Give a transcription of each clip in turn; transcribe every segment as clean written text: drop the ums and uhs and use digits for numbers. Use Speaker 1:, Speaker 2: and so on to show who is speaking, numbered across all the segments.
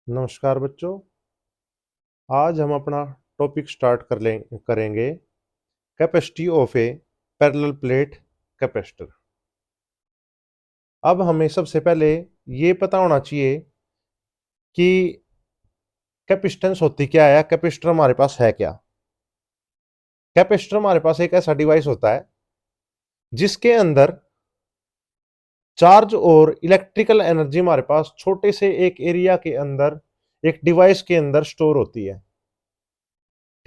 Speaker 1: नमस्कार बच्चों। आज हम अपना टॉपिक स्टार्ट करेंगे capacity of A parallel plate capacitor. अब हमें सबसे पहले ये पता होना चाहिए कि कैपेसिटेंस होती क्या है, कैपेसिटर हमारे पास है क्या। कैपेसिटर हमारे पास एक ऐसा डिवाइस होता है जिसके अंदर चार्ज और इलेक्ट्रिकल एनर्जी हमारे पास छोटे से एक एरिया के अंदर, एक डिवाइस के अंदर स्टोर होती है।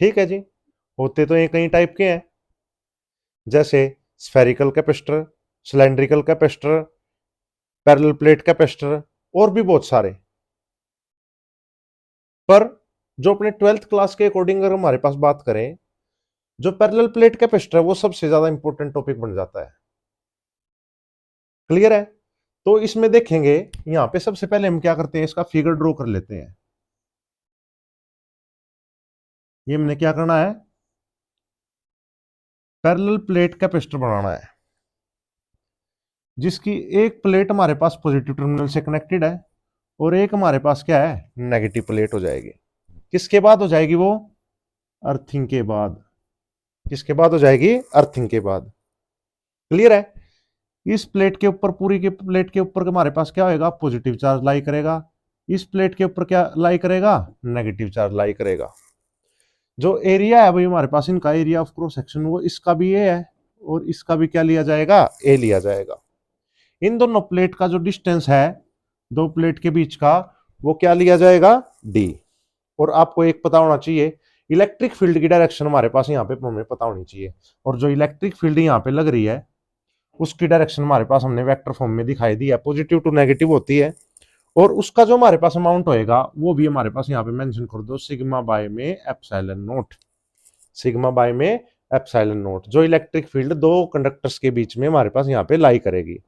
Speaker 1: ठीक है जी। होते तो ये कई टाइप के हैं, जैसे spherical capacitor, cylindrical capacitor, parallel plate capacitor और भी बहुत सारे। पर जो अपने 12th क्लास के अकॉर्डिंग अगर हमारे पास बात करें, जो पैरेलल प्लेट कैपेसिटर है वो सबसे ज्यादा इंपॉर्टेंट टॉपिक बन जाता है। क्लियर है? तो इसमें देखेंगे, यहां पे सबसे पहले हम क्या करते हैं, इसका फिगर ड्रॉ कर लेते हैं। ये हमने क्या करना है, पैरेलल प्लेट कैपेसिटर बनाना है जिसकी एक प्लेट हमारे पास पॉजिटिव टर्मिनल से कनेक्टेड है और एक हमारे पास क्या है, नेगेटिव प्लेट हो जाएगी। किसके बाद हो जाएगी वो? अर्थिंग के बाद। किसके बाद हो जाएगी? अर्थिंग के बाद। क्लियर है? इस प्लेट के ऊपर, पूरी के प्लेट के ऊपर हमारे पास क्या होएगा, पॉजिटिव चार्ज लाई करेगा। इस प्लेट के ऊपर क्या लाई करेगा, नेगेटिव चार्ज लाई करेगा। जो एरिया है भाई हमारे पास, इनका एरिया ऑफ क्रॉस सेक्शन, वो इसका भी ए है और इसका भी क्या लिया जाएगा, ए लिया जाएगा। इन दोनों प्लेट का जो डिस्टेंस है दो प्लेट के बीच का, वो क्या लिया जाएगा, डी। और आपको एक पता होना चाहिए, इलेक्ट्रिक फील्ड की डायरेक्शन हमारे पास यहाँ पे हमें पता होनी चाहिए। और जो इलेक्ट्रिक फील्ड यहाँ पे लग रही है उसकी डायरेक्शन हमारे पास हमने वेक्टर फॉर्म में दिखाई दी है, पॉजिटिव टू नेगेटिव होती है। और उसका जो हमारे पास अमाउंट होएगा वो भी हमारे पास यहाँ पे मेंशन कर दो, सिग्मा बाय में एप्सिलॉन नोट। सिग्मा बाय में एप्सिलॉन नोट, जो इलेक्ट्रिक फील्ड दो कंडक्टर्स के बीच में हमारे पास यहाँ पे लाई करेगी।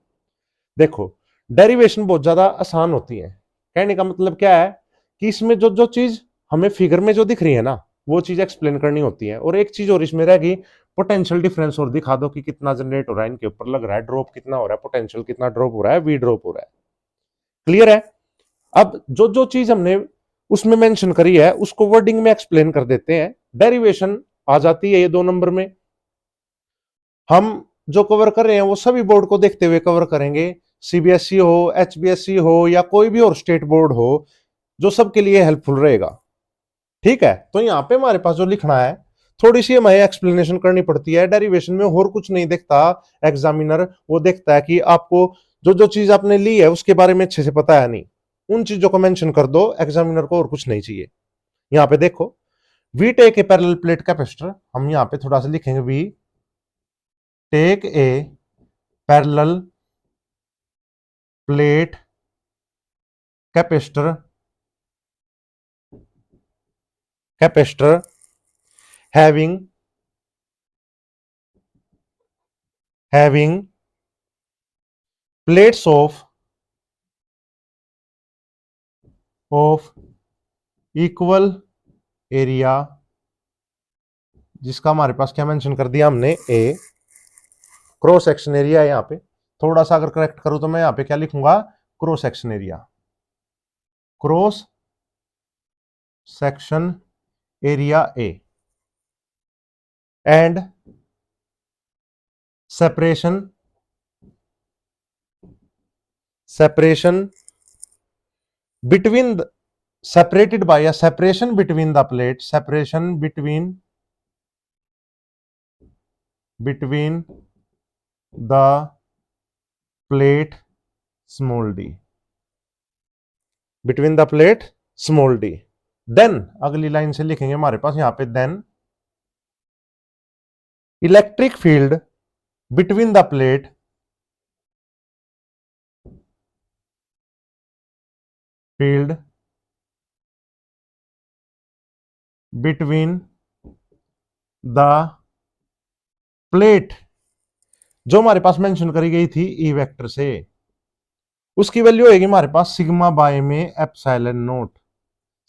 Speaker 1: देखो, डेरिवेशन बहुत ज्यादा आसान होती है। कहने का मतलब क्या है कि इसमें जो जो चीज हमें फिगर में जो दिख रही है ना, वो चीज एक्सप्लेन करनी होती है। और एक चीज और इसमें रहेगी, पोटेंशियल डिफरेंस और दिखा दो कि कितना जनरेट हो रहा है, इनके ऊपर लग रहा है, ड्रॉप कितना हो रहा है, पोटेंशियल कितना ड्रॉप हो रहा है, वी ड्रॉप हो रहा है। क्लियर है? अब जो जो चीज हमने उसमें मेंशन करी है उसको वर्डिंग में एक्सप्लेन कर देते हैं। डेरिवेशन आ जाती है ये 2 नंबर में। हम जो कवर कर रहे हैं वो सभी बोर्ड को देखते हुए कवर करेंगे, सीबीएसई हो, एचबीएसई हो या कोई भी और स्टेट बोर्ड हो, जो सबके लिए हेल्पफुल रहेगा। ठीक है? तो यहां पे हमारे पास जो लिखना है, थोड़ी सी हमें एक्सप्लेनेशन करनी पड़ती है। डेरिवेशन में और कुछ नहीं देखता एग्जामिनर, वो देखता है कि आपको जो जो चीज आपने ली है उसके बारे में अच्छे से पता है नहीं, उन चीजों को मेंशन कर दो एग्जामिनर को, और कुछ नहीं चाहिए। यहां पे देखो, we take a parallel plate capacitor, हम यहां पे थोड़ा सा लिखेंगे, we take a parallel plate capacitor, capacitor having having plates of equal area, जिसका हमारे पास क्या मेंशन कर दिया हमने, ए। क्रॉस सेक्शन एरिया है यहाँ पे, थोड़ा सा अगर करेक्ट करूं तो मैं यहाँ पे क्या लिखूंगा, cross section area. Cross section area A and separation separation between, separated by a separation between the plate, separation between the plate small d, between the plate small d। Then अगली लाइन से लिखेंगे हमारे पास यहां पे, then electric field between the plate, field between the plate, जो हमारे पास मेंशन करी गई थी ई वेक्टर से, उसकी वैल्यू होगी हमारे पास सिग्मा बाय में एप्सिलॉन नोट।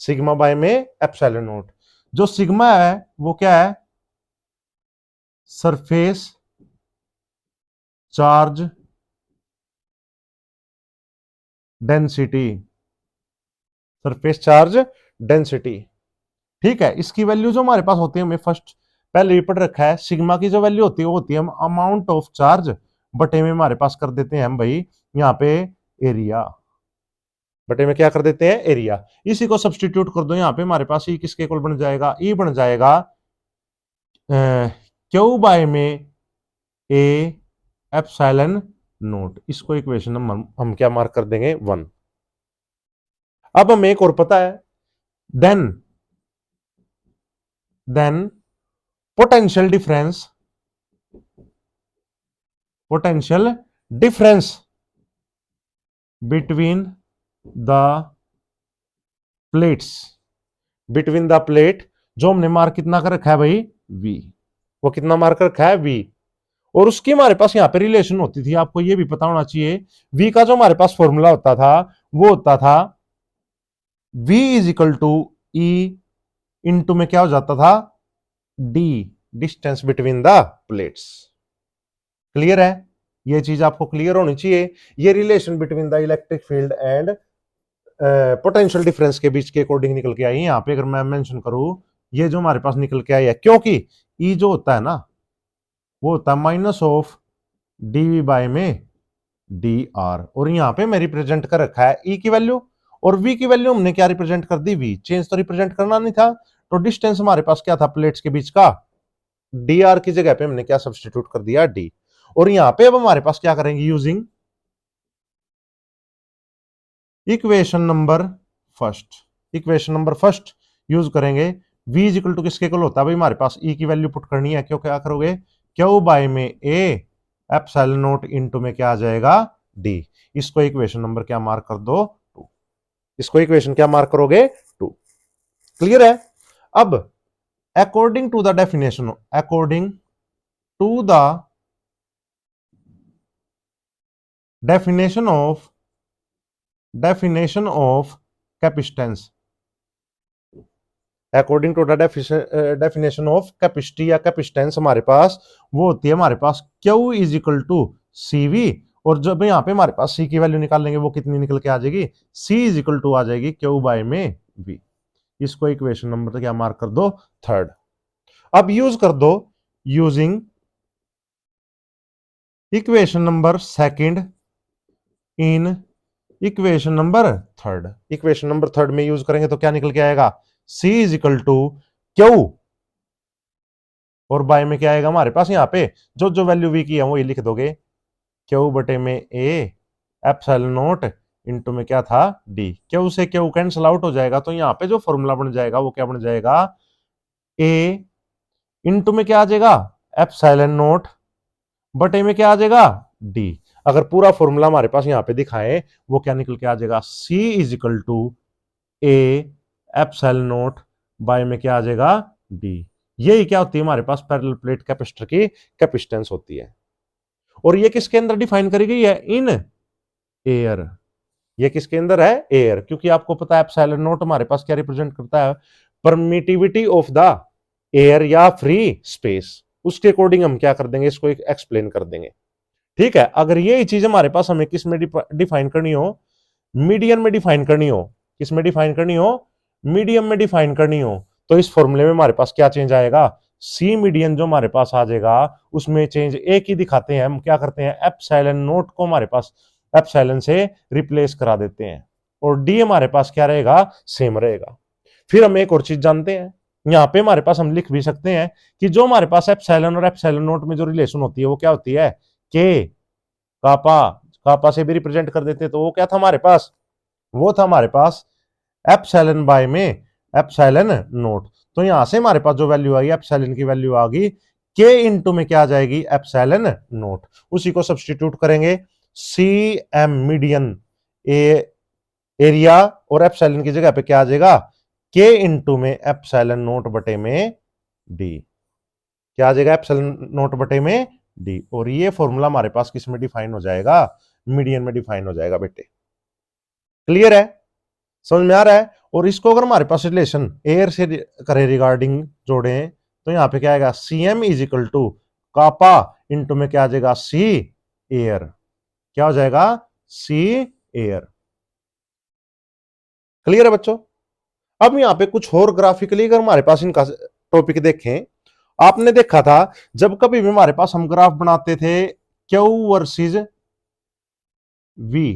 Speaker 1: सिग्मा बाय में एप्सिलॉन नोट। जो सिग्मा है वो क्या है, surface charge density. Surface charge density. ठीक है, इसकी वैल्यू जो हमारे पास होती है, हमें फर्स्ट पहले ही पढ़ रखा है, सिग्मा की जो वैल्यू होती है वो होती है अमाउंट ऑफ चार्ज बटे में हमारे पास कर देते हैं हम भाई यहाँ पे एरिया, बटे में क्या कर देते हैं एरिया। इसी को सब्सटीट्यूट कर दो यहाँ पे, हमारे पास ई किसके इक्वल बन जाएगा, ई बन जाएगा क्यू बाय में ए एप्सिलॉन नोट। इसको इक्वेशन हम क्या मार्क कर देंगे 1। अब हमें एक और पता है, then potential difference between the plates, between the plate, जो हमने मार्क कितना कर रखा है भाई v, वो कितना मार्क कर रखा है v, और उसकी हमारे पास यहां पे रिलेशन होती थी, आपको ये भी पता होना चाहिए। v का जो हमारे पास फॉर्मूला होता था वो होता था v is equal to E into में क्या हो जाता था d, distance between the plates. Clear है, ये चीज आपको क्लियर होनी चाहिए। ये relation between the electric field and potential difference के बीच के अकॉर्डिंग निकल के आई। यहाँ पे अगर मैं मेंशन करूं, ये जो हमारे पास निकल के आई है, क्योंकि ई जो होता है ना वो होता है माइनस ऑफ डी बाय में डी आर, और यहाँ पे मैं रिप्रेजेंट कर रखा है ई की वैल्यू, और वी की वैल्यू हमने क्या रिप्रेजेंट कर दी वी, चेंज तो रिप्रेजेंट करना नहीं था, तो डिस्टेंस हमारे पास क्या था प्लेट्स के बीच का, डी आर की जगह पे हमने क्या सब्सटीट्यूट कर दिया डी। और यहाँ पे अब हमारे पास क्या करेंगे, using equation number first use करेंगे। v इज इक्वल टू किसके इक्वल होता है भाई, हमारे पास e की वैल्यू पुट करनी है, क्यों क्या करोगे क्यू बाय में a एप्सिलॉन नोट इनटू में क्या आ जाएगा d। इसको इक्वेशन नंबर क्या मार्क कर दो 2, इसको इक्वेशन क्या मार्क करोगे 2। क्लियर है। अब according to the definition, according to the definition of capacitance, according to the definition of capacity या कैपेसिटेंस, हमारे पास वो होती है हमारे पास Q is equal to C V, और जब यहाँ पे हमारे पास C की वैल्यू निकाल लेंगे वो कितनी निकल के आ जाएगी, C इज इक्वल टू आ जाएगी Q बाय में V। इसको इक्वेशन नंबर तो क्या मार्क कर दो 3rd। अब यूज कर दो using equation number 2nd in equation number 3rd। Equation number 3rd में यूज करेंगे तो क्या निकल के आएगा, C is equal to Q, और बाय में क्या आएगा हमारे पास यहाँ पे जो जो वैल्यू V की है वो ये लिख दोगे, Q बटे में A एप्सिलॉन नोट इनटू में क्या था D। Q से Q कैंसिल आउट हो जाएगा, तो यहाँ पे जो फॉर्मूला बन जाएगा वो क्या बन जाएगा, A इनटू में क्या आ जाएगा एप्सिलॉन नोट बटे में क्या आ जाएगा D। अगर पूरा फॉर्मूला हमारे पास यहाँ पे दिखाएं वो क्या निकल के आ जाएगा, C is equal to A epsilon naught by में क्या आ जाएगा D। यही क्या होती है हमारे पास पैरेलल प्लेट कैपेसिटर की कैपेसिटेंस होती है, और ये किसके अंदर डिफाइन करी गई है, इन एयर। ये किसके अंदर है एयर, क्योंकि आपको पता है एप्सिलॉन नोट हमारे पास क्या रिप्रेजेंट करता है, परमिटिविटी ऑफ द एयर या फ्री स्पेस। उसके अकॉर्डिंग हम क्या कर देंगे, इसको एक एक्सप्लेन कर देंगे। ठीक है, अगर ये चीज हमारे पास हमें किस में डिफाइन करनी हो, मीडियम में डिफाइन करनी हो, किस में डिफाइन करनी हो, मीडियम में डिफाइन करनी हो, तो इस फॉर्मूले में हमारे पास क्या चेंज आएगा, सी मीडियन जो हमारे पास आ जाएगा उसमें चेंज एक ही दिखाते हैं, हम क्या करते हैं एप्सिलॉन नोट को हमारे पास एप्सिलॉन से रिप्लेस करा देते हैं, और डी हमारे पास क्या रहेगा सेम रहेगा। फिर हम एक और चीज जानते हैं, यहाँ पे हमारे पास हम लिख भी सकते हैं कि जो हमारे पास एप्सिलॉन और एप्सिलॉन नोट में जो रिलेशन होती है वो क्या होती है, के कापा, कापा से भी रिप्रेजेंट कर देते, तो वो क्या था हमारे पास, वो था हमारे पास एप्सिलॉन बाय में एप्सिलॉन नोट। तो यहां से हमारे पास जो वैल्यू आई एप्सिलॉन की वैल्यू आ गई के इंटू में क्या आ जाएगी एप्सिलॉन नोट। उसी को सब्सटीट्यूट करेंगे, सी एम मीडियन एरिया, और एप्सिलॉन की जगह पे क्या आ जाएगा के इंटू में एप्सिलॉन नोट बटे में डी। क्या आ जाएगा एप्सिलॉन नोट बटे में डी, और ये फॉर्मूला हमारे पास किस में डिफाइन हो जाएगा, मीडियन में डिफाइन हो जाएगा बेटे। क्लियर है, समझ में आ रहा है। और इसको अगर हमारे पास रिलेशन एयर से करें रिगार्डिंग जोड़े, तो यहां पे क्या आएगा C M is equal to kappa into में क्या आ जाएगा सी एयर, क्या हो जाएगा सी एयर। क्लियर है बच्चों? अब यहां पे कुछ और ग्राफिकली अगर हमारे पास इनका टॉपिक देखें, आपने देखा था जब कभी भी हमारे पास हम ग्राफ बनाते थे Q versus V,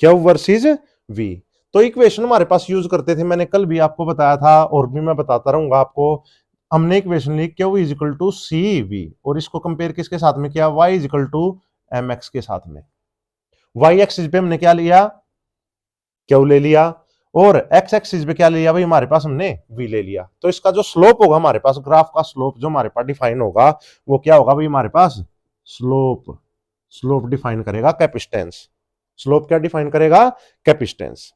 Speaker 1: Q versus V, तो इक्वेशन हमारे पास यूज करते थे, मैंने कल भी आपको बताया था और भी मैं बताता रहूंगा आपको। हमने इक्वेशन ली Q is equal to C V, और इसको कंपेयर किसके साथ में किया, Y is equal to M X के साथ में। वाई एक्सिस पे हमने क्या लिया, क्यू ले लिया, और एक्स एक्सिस पे क्या ले लिया भाई, हमारे पास हमने वी ले लिया। तो इसका जो स्लोप होगा हमारे पास, ग्राफ का स्लोप जो हमारे पास डिफाइन होगा, वो क्या होगा भाई, हमारे पास स्लोप, स्लोप डिफाइन करेगा कैपिस्टेंस, स्लोप क्या डिफाइन करेगा, कैपिस्टेंस।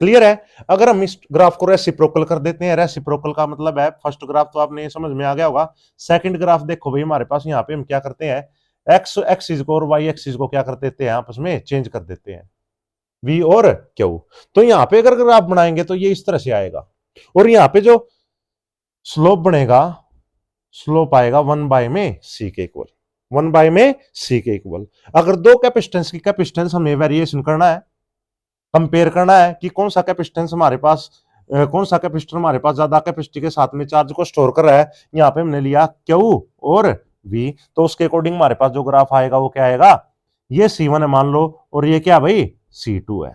Speaker 1: क्लियर है? अगर हम इस ग्राफ को रेसिप्रोकल कर देते हैं, रेसिप्रोकल का मतलब है, फर्स्ट ग्राफ तो आपने समझ में आ गया होगा, सेकंड ग्राफ देखो भाई, हमारे पास यहाँ पे हम क्या करते हैं, एक्स एक्सिस को और वाई एक्सिस को क्या कर देते हैं, आपस में चेंज कर देते हैं, वी और क्यू। तो यहां पे अगर ग्राफ बनाएंगे तो ये इस तरह से आएगा, और यहां पे जो स्लोप बनेगा, स्लोप आएगा 1 बाय में सी के इक्वल, 1 बाय में सी के इक्वल। अगर दो कैपेसिटेंस की कैपेसिटेंस हमें वेरिएशन करना है, कंपेयर करना है कि कौन सा कैपेसिटेंस हमारे पास, कौन सा कैपेसिटर हमारे पास ज्यादा कैपेसिटी के साथ में चार्ज को स्टोर कर रहा है, यहाँ पे हमने लिया क्यू और वी, तो उसके अकॉर्डिंग हमारे पास जो ग्राफ आएगा वो क्या आएगा, ये C1 है मान लो, और ये क्या भाई C2 है।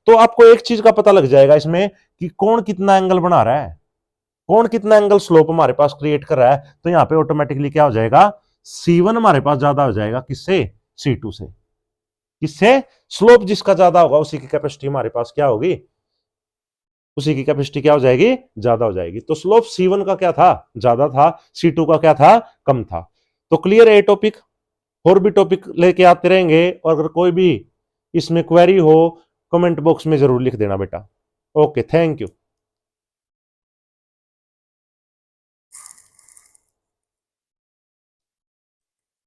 Speaker 1: तो आपको एक चीज का पता लग जाएगा इसमें कि कौन कितना एंगल बना रहा है, कौन कितना एंगल स्लोप हमारे पास क्रिएट कर रहा है। तो यहां पे ऑटोमेटिकली क्या हो जाएगा, C1 हमारे पास ज्यादा हो जाएगा किससे, C2 से। किससे, स्लोप जिसका ज्यादा होगा उसी की कैपेसिटी हमारे पास क्या होगी, उसी की कैपेसिटी क्या हो जाएगी, ज्यादा हो जाएगी। तो स्लोप C1 का क्या था, ज्यादा था, C2 का क्या था, कम था। तो क्लियर है ये टॉपिक? और भी टॉपिक लेके आते रहेंगे, और अगर कोई भी इसमें क्वेरी हो कमेंट बॉक्स में जरूर लिख देना बेटा। Okay, thank you.